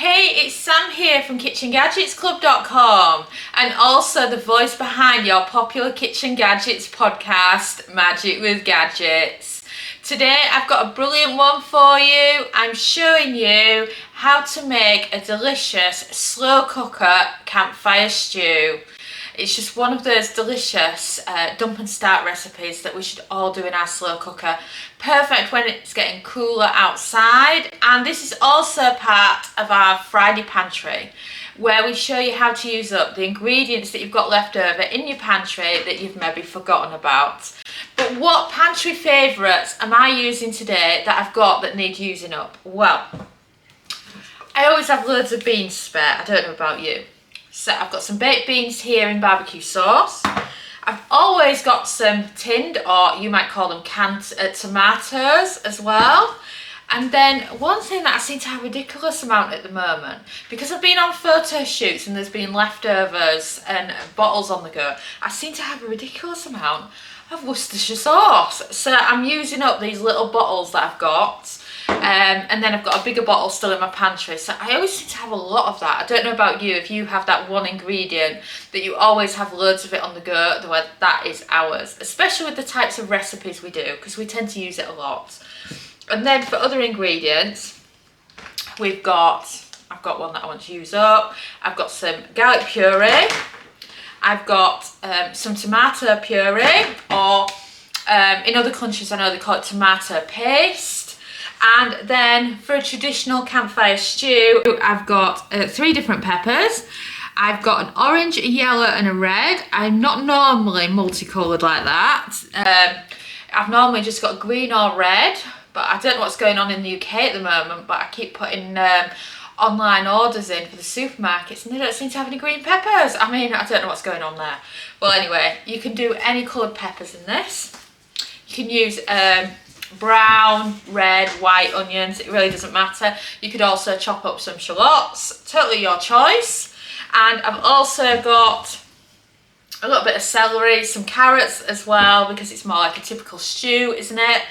Hey, it's Sam here from KitchenGadgetsClub.com and also the voice behind your popular Kitchen Gadgets podcast, Magic with Gadgets. Today I've got a brilliant one for you. I'm showing you how to make a delicious slow cooker campfire stew. It's just one of those delicious dump and start recipes that we should all do in our slow cooker. Perfect when it's getting cooler outside. And this is also part of our Friday Pantry, where we show you how to use up the ingredients that you've got left over in your pantry that you've maybe forgotten about. But what pantry favourites am I using today that I've got that need using up? Well, I always have loads of beans spare. I don't know about you. So I've got some baked beans here in barbecue sauce. I've always got some tinned, or you might call them canned tomatoes as well. And then one thing that I seem to have a ridiculous amount at the moment, because I've been on photo shoots and there's been leftovers and bottles on the go, I seem to have a ridiculous amount of Worcestershire sauce. So I'm using up these little bottles that I've got. And then I've got a bigger bottle still in my pantry, so I always seem to have a lot of that. I don't know about you, if you have that one ingredient that you always have loads of it on the go. That is ours, especially with the types of recipes we do, because we tend to use it a lot. And then for other ingredients, I've got one that I want to use up. I've got some garlic puree. I've got some tomato puree, or in other countries I know they call it tomato paste. And then for a traditional campfire stew, I've got 3 different peppers. I've got an orange, a yellow and a red. I'm not normally multicoloured like that. I've normally just got green or red, but I don't know what's going on in the UK at the moment, but I keep putting online orders in for the supermarkets and they don't seem to have any green peppers. I mean, I don't know what's going on there. Well, anyway, you can do any coloured peppers in this. You can use brown, red, white onions, it really doesn't matter. You could also chop up some shallots, totally your choice. And I've also got a little bit of celery, some carrots as well, because it's more like a typical stew, isn't it?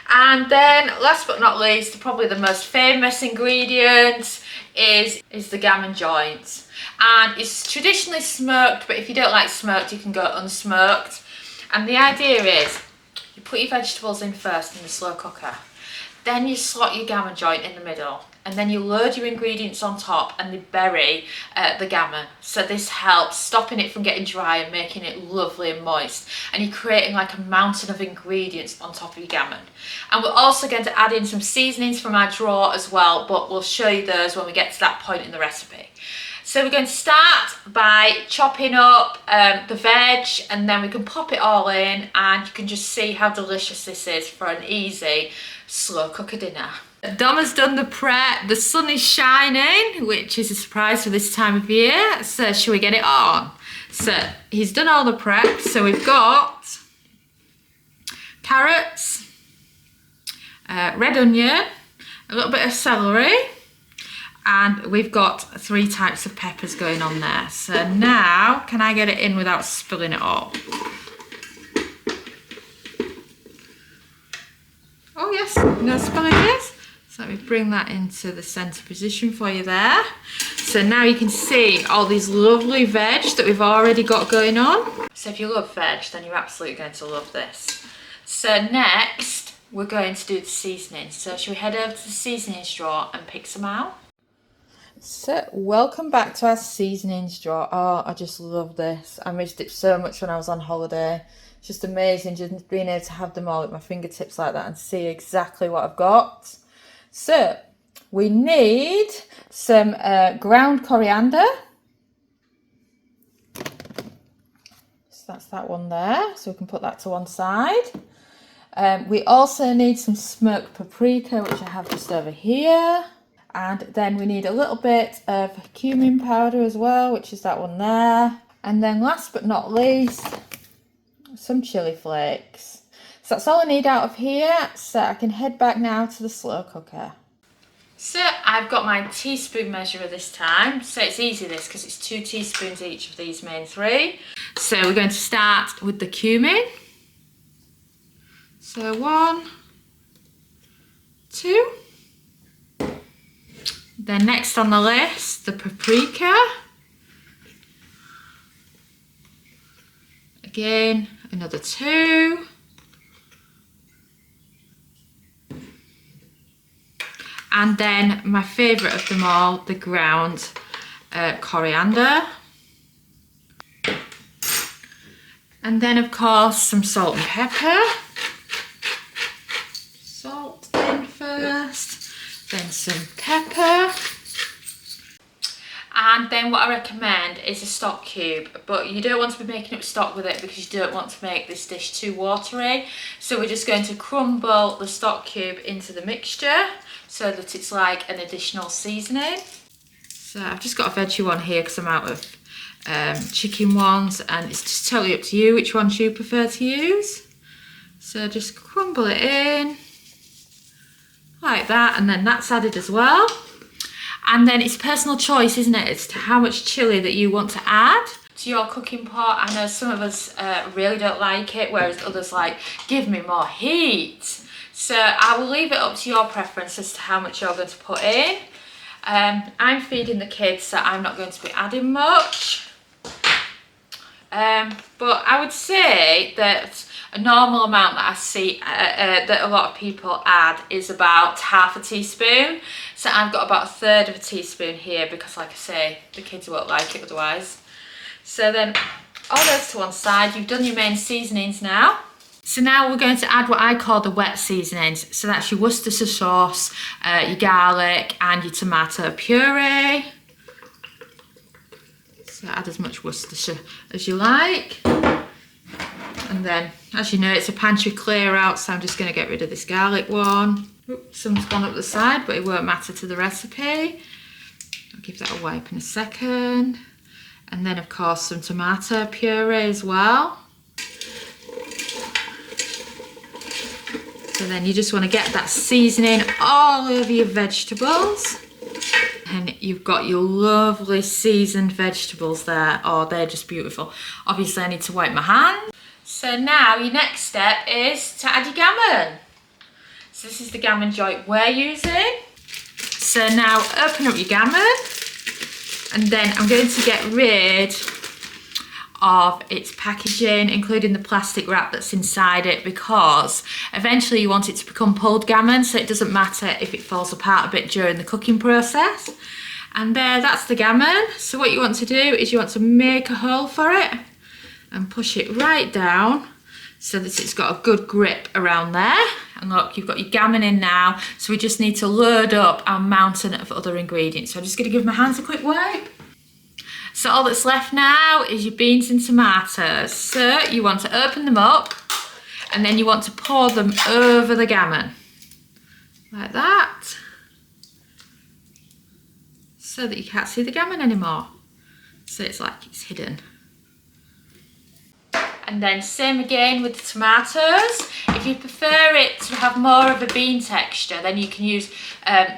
And then last but not least, probably the most famous ingredient is the gammon joint. And it's traditionally smoked, but if you don't like smoked, you can go unsmoked. And the idea is, you put your vegetables in first in the slow cooker, then you slot your gammon joint in the middle, and then you load your ingredients on top and they bury the gammon. So this helps stopping it from getting dry and making it lovely and moist, and you're creating like a mountain of ingredients on top of your gammon. And we're also going to add in some seasonings from our drawer as well, but we'll show you those when we get to that point in the recipe. So we're going to start by chopping up the veg, and then we can pop it all in and you can just see how delicious this is for an easy slow cooker dinner. Dom has done the prep. The sun is shining, which is a surprise for this time of year. So shall we get it on? So he's done all the prep. So we've got carrots, red onion, a little bit of celery, and we've got 3 types of peppers going on there. So now, can I get it in without spilling it all? Oh yes, no spilling this. So let me bring that into the centre position for you there. So now you can see all these lovely veg that we've already got going on. So if you love veg, then you're absolutely going to love this. So next, we're going to do the seasoning. So shall we head over to the seasonings drawer and pick some out? So welcome back to our seasonings drawer. Oh, I just love this. I missed it so much when I was on holiday. It's just amazing just being able to have them all at my fingertips like that and see exactly what I've got. So we need some ground coriander. So that's that one there. So we can put that to one side. We also need some smoked paprika, which I have just over here. And then we need a little bit of cumin powder as well, which is that one there. And then last but not least, some chili flakes. So that's all I need out of here. So I can head back now to the slow cooker. So I've got my teaspoon measurer this time. So it's easy this, because it's 2 teaspoons each of these main 3. So we're going to start with the cumin. So 1, 2. Then next on the list, the paprika. Again, another 2. And then my favourite of them all, the ground coriander. And then of course some salt and pepper. Salt in first, then some pepper. And then what I recommend is a stock cube, but you don't want to be making up stock with it because you don't want to make this dish too watery. So we're just going to crumble the stock cube into the mixture so that it's like an additional seasoning. So I've just got a veggie one here because I'm out of chicken ones, and it's just totally up to you which ones you prefer to use. So just crumble it in like that, and then that's added as well. And then it's personal choice, isn't it, as to how much chilli that you want to add to your cooking pot. I know some of us really don't like it, whereas others like, give me more heat. So I will leave it up to your preference as to how much you're going to put in. I'm feeding the kids, so I'm not going to be adding much. But I would say that a normal amount that I see that a lot of people add is about half a teaspoon. So I've got about 1/3 of a teaspoon here because, like I say, the kids won't like it otherwise. So then all those to one side. You've done your main seasonings now. So now we're going to add what I call the wet seasonings. So that's your Worcestershire sauce, your garlic and your tomato puree. So add as much Worcestershire as you like. And then, as you know, it's a pantry clear out, so I'm just going to get rid of this garlic one. Oops, some's gone up the side, but it won't matter to the recipe. I'll give that a wipe in a second. And then, of course, some tomato puree as well. So then you just want to get that seasoning all over your vegetables. And you've got your lovely seasoned vegetables there. Oh, they're just beautiful. Obviously, I need to wipe my hands. So now your next step is to add your gammon. So this is the gammon joint we're using. So now open up your gammon, and then I'm going to get rid of its packaging, including the plastic wrap that's inside it, because eventually you want it to become pulled gammon, so it doesn't matter if it falls apart a bit during the cooking process. And there, that's the gammon. So what you want to do is you want to make a hole for it and push it right down so that it's got a good grip around there. And look, you've got your gammon in now, so we just need to load up our mountain of other ingredients. So I'm just going to give my hands a quick wipe. So all that's left now is your beans and tomatoes. So you want to open them up, and then you want to pour them over the gammon like that, so that you can't see the gammon anymore. So it's like it's hidden. And then same again with the tomatoes. If you prefer it to have more of a bean texture, then you can use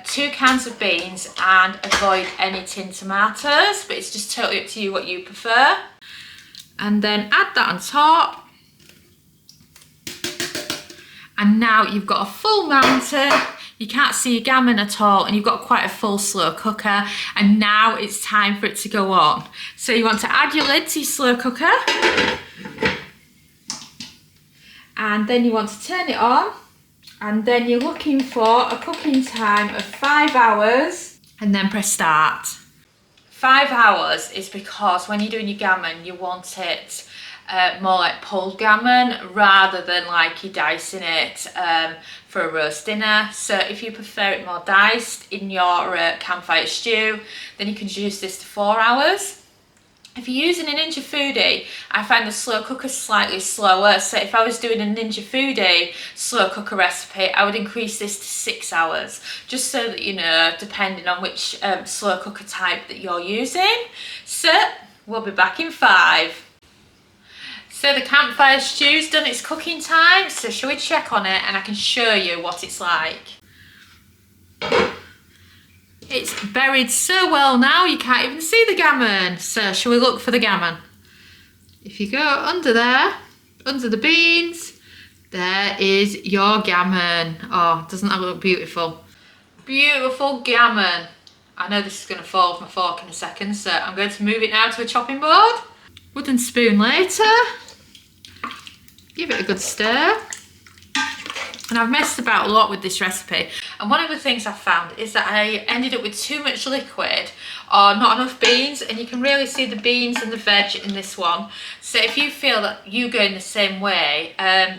2 cans of beans and avoid any tinned tomatoes, but it's just totally up to you what you prefer. And then add that on top. And now you've got a full mountain. You can't see your gammon at all, and you've got quite a full slow cooker. And now it's time for it to go on. So you want to add your lid to your slow cooker. And then you want to turn it on, and then you're looking for a cooking time of 5 hours, and then press start. 5 hours is because when you're doing your gammon, you want it more like pulled gammon rather than like you're dicing it for a roast dinner. So if you prefer it more diced in your campfire stew, then you can reduce this to 4 hours. If you're using a Ninja Foodie, I find the slow cooker slightly slower. So if I was doing a Ninja Foodie slow cooker recipe, I would increase this to 6 hours, just so that you know, depending on which slow cooker type that you're using. So we'll be back in 5. So the campfire stew's done its cooking time. So shall we check on it, and I can show you what it's like. It's buried so well now you can't even see the gammon. So shall we look for the gammon? If you go under there, under the beans, there is your gammon. Oh, doesn't that look beautiful? Beautiful gammon. I know this is going to fall off my fork in a second, so I'm going to move it now to a chopping board. Wooden spoon later. Give it a good stir. And I've messed about a lot with this recipe, and one of the things I found is that I ended up with too much liquid or not enough beans, and you can really see the beans and the veg in this one. So if you feel that you go in the same way,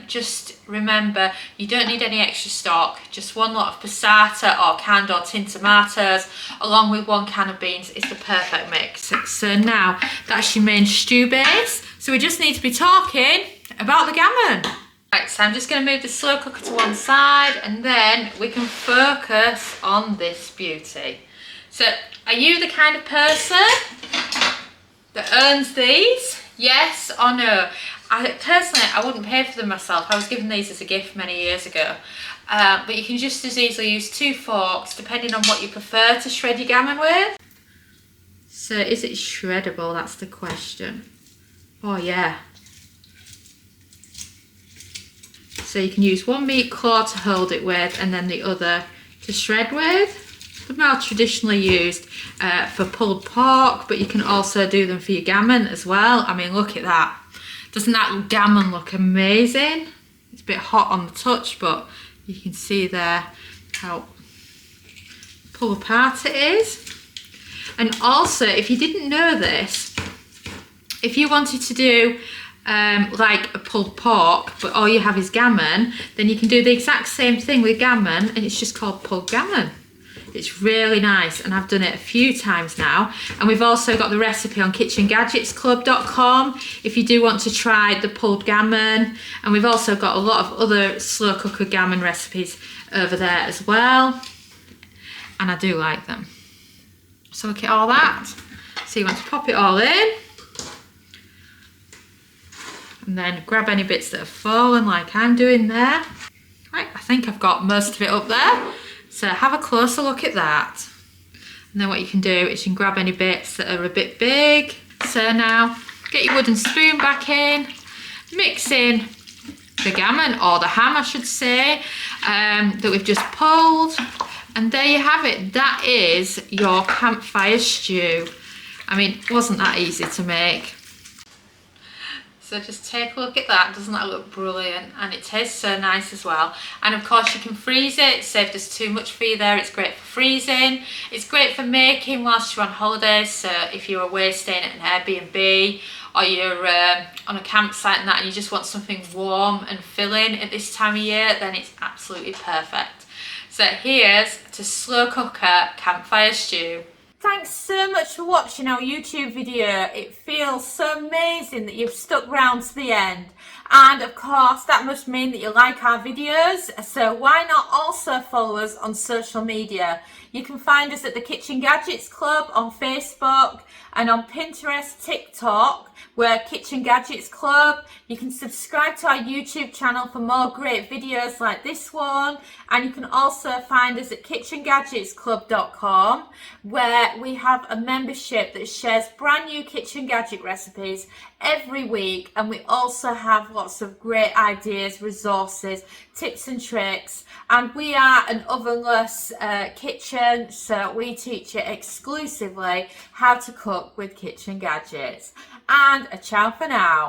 just remember you don't need any extra stock. Just one lot of passata or canned or tinned tomatoes along with 1 can of beans is the perfect mix. So now that's your main stew base, so we just need to be talking about the gammon. Right, so I'm just going to move the slow cooker to one side, and then we can focus on this beauty. So, are you the kind of person that earns these? Yes or no? Personally, I wouldn't pay for them myself. I was given these as a gift many years ago. But you can just as easily use 2 forks, depending on what you prefer to shred your gammon with. So, is it shreddable? That's the question. Oh yeah. So you can use one meat claw to hold it with, and then the other to shred with. They're more traditionally used for pulled pork, but you can also do them for your gammon as well. I mean, look at that. Doesn't that gammon look amazing? It's a bit hot on the touch, but you can see there how pull apart it is. And also, if you didn't know this, if you wanted to do like a pulled pork, but all you have is gammon, then you can do the exact same thing with gammon, and it's just called pulled gammon. It's really nice, and I've done it a few times now. And we've also got the recipe on KitchenGadgetsClub.com if you do want to try the pulled gammon. And we've also got a lot of other slow cooker gammon recipes over there as well, and I do like them. So look at all that. So you want to pop it all in, and then grab any bits that have fallen like I'm doing there. Right, I think I've got most of it up there. So have a closer look at that. And then what you can do is you can grab any bits that are a bit big. So now get your wooden spoon back in, mix in the gammon, or the ham I should say, that we've just pulled. And there you have it. That is your campfire stew. I mean, it wasn't that easy to make. So just take a look at that. Doesn't that look brilliant? And it tastes so nice as well. And of course you can freeze it. Say if there's too much for you there, it's great for freezing. It's great for making whilst you're on holidays. So if you're away staying at an Airbnb, or you're on a campsite and that, and you just want something warm and filling at this time of year, then it's absolutely perfect. So here's to slow cooker campfire stew. Thanks so much for watching our YouTube video. It feels so amazing that you've stuck around to the end. And of course, that must mean that you like our videos. So why not also follow us on social media? You can find us at the Kitchen Gadgets Club on Facebook, and on Pinterest, TikTok, we're Kitchen Gadgets Club. You can subscribe to our YouTube channel for more great videos like this one. And you can also find us at KitchenGadgetsClub.com, where we have a membership that shares brand new kitchen gadget recipes every week. And we also have lots of great ideas, resources, tips and tricks. And we are an ovenless kitchen, so we teach you exclusively how to cook with kitchen gadgets. And a ciao for now.